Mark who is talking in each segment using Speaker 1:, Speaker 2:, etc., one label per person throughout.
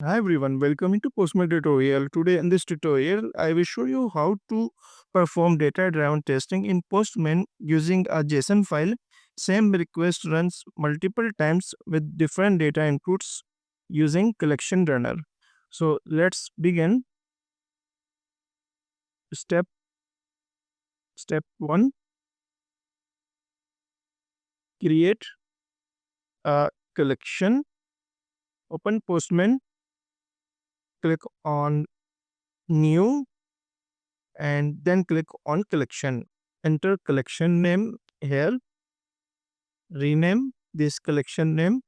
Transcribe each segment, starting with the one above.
Speaker 1: Hi everyone, welcome to Postman tutorial. Today in this tutorial, I will show you how to perform data-driven testing in Postman using a JSON file. Same request runs multiple times with different data inputs using collection runner. So let's begin. Step Step 1, create a collection. Open Postman, click on new and then click on collection. Enter collection name here. Rename this collection name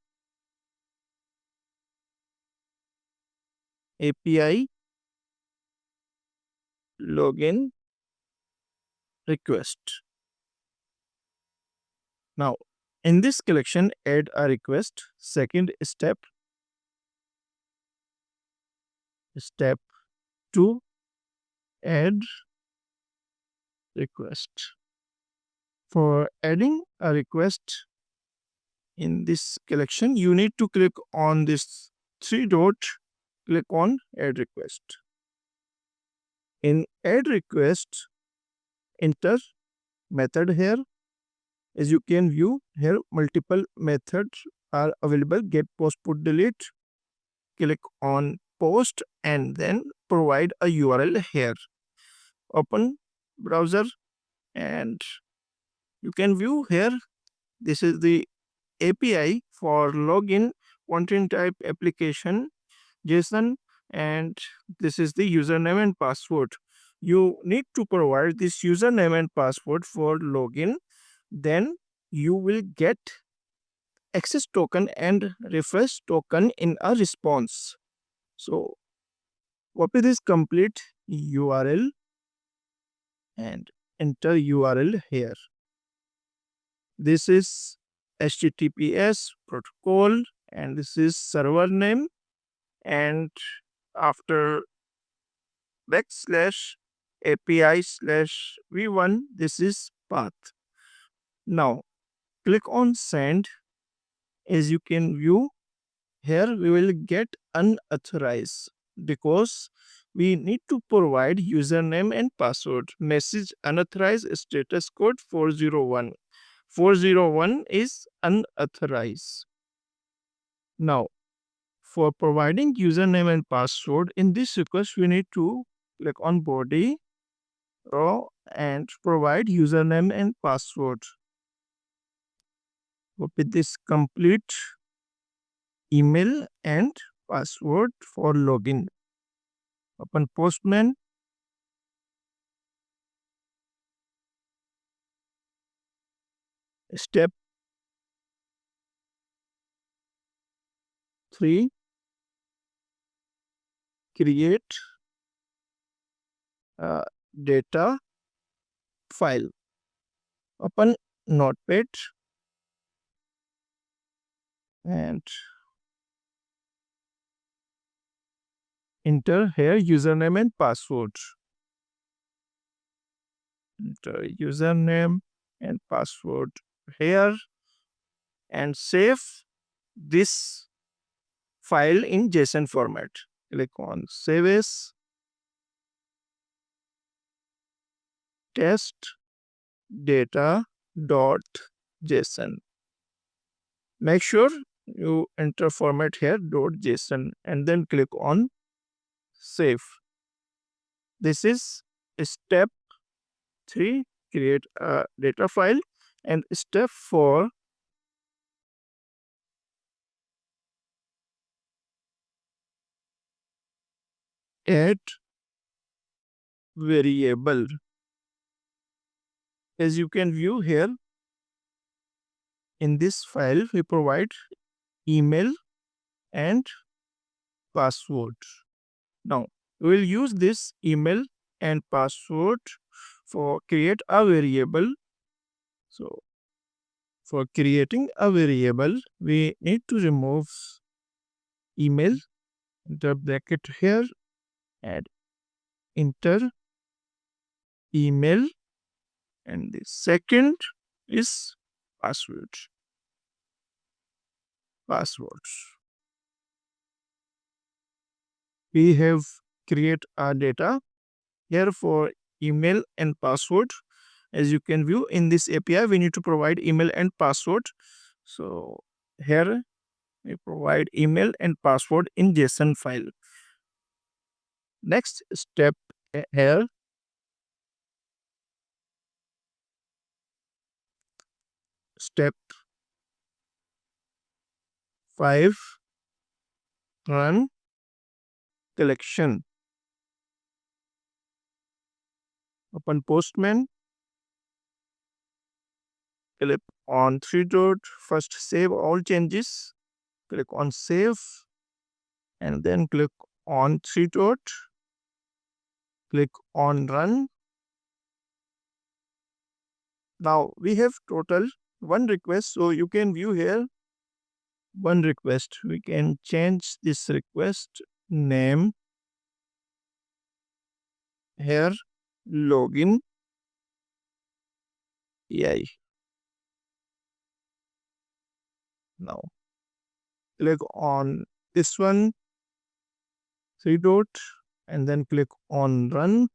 Speaker 1: API login request. Now, in this collection, add a request. Second step, step 2, add request. For adding a request in this collection, you need to click on this three dot, click on add request. In add request, enter method here. As you can view here, multiple methods are available: get, post, put, delete. Click on post and then provide a URL here. Open browser and you can view here. This is the API for login content type application JSON, and this is the username and password. You need to provide this username and password for login. Then you will get access token and refresh token in a response. So copy this complete URL and enter URL here. This is HTTPS protocol and this is server name, and after backslash API slash v1 this is path. Now click on send. As you can view here, we will get unauthorized because we need to provide username and password. Message unauthorized, status code 401. 401 is unauthorized. Now, for providing username and password, in this request, we need to click on body row and provide username and password. Copy this complete email and password for login. Open Postman. Step 3, create a data file. Open Notepad and enter here username and password. Enter username and password here and save this file in JSON format. Click on Save As, test data.json. Make sure you enter format here .json and then click on Save. This is step 3, create a data file, and step 4, add variable. As you can view here, in this file we provide email and password. Now we will use this email and password for create a variable. So for creating a variable, we need to remove email, enter bracket here and enter email, and the second is passwords. we have create a data here for email and password. As you can view in this API, we need to provide email and password. So here we provide email and password in JSON file. Next step here, step 5, run collection. Open Postman, click on three dot, first save all changes, click on save, and then click on three dot, click on run. Now we have total one request, so you can view here one request. We can change this request name here, login AI. Now click on this one, three dot, and then click on run.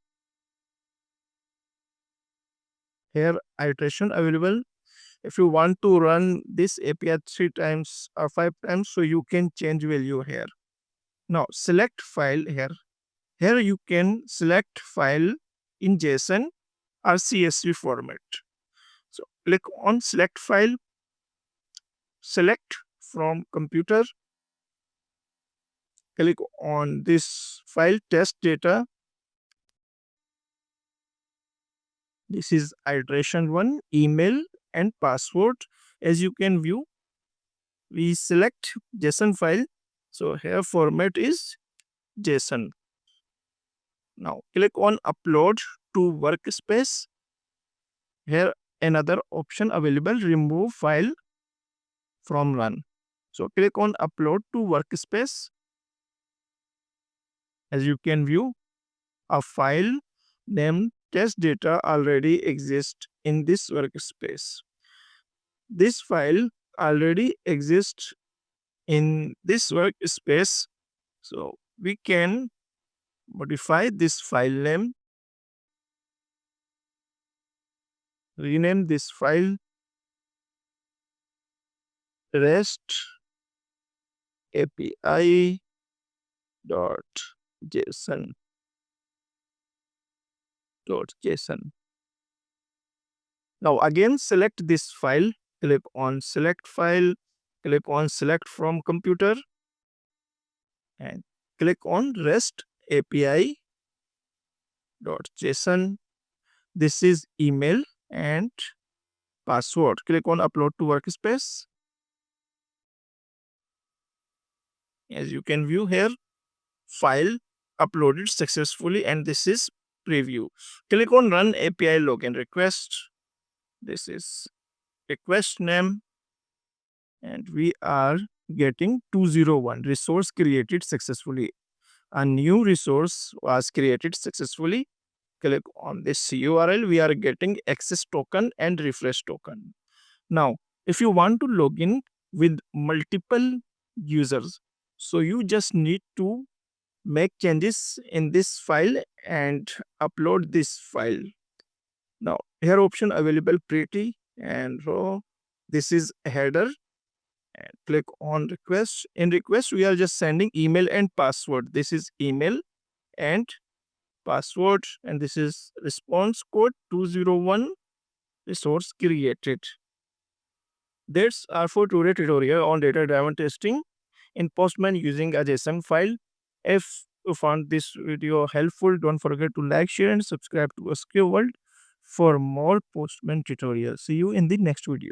Speaker 1: Here iteration available. If you want to run this API 3 times or 5 times, so you can change value here. Now select file here. Here you can select file in JSON or CSV format. So click on select file, select from computer, click on this file test data. This is iteration 1, email and password. As you can view, we select JSON file. So here format is JSON. Now click on upload to workspace. Here another option available, remove file from run. So click on upload to workspace. As you can view, a file named test data already exists in this workspace. This file already exists in this workspace. So we can modify this file name, rename this file REST API .json. Now again select this file, click on select file, click on select from computer, and click on REST API .json. This is email and password. Click on upload to workspace. As you can view here, file uploaded successfully, and this is preview. Click on run API login request. This is request name, and we are getting 201 resource created successfully. A new resource was created successfully. Click on this URL. We are getting access token and refresh token. Now, if you want to log in with multiple users, so you just need to make changes in this file and upload this file. Now, here option available pretty and raw. This is header, and click on request. In request, we are just sending email and password. This is email and password, and this is response code 201 resource created. That's our for today tutorial on data-driven testing in Postman using a JSON file. If you found this video helpful, don't forget to like, share, and subscribe to SQ World for more Postman tutorials. See you in the next video.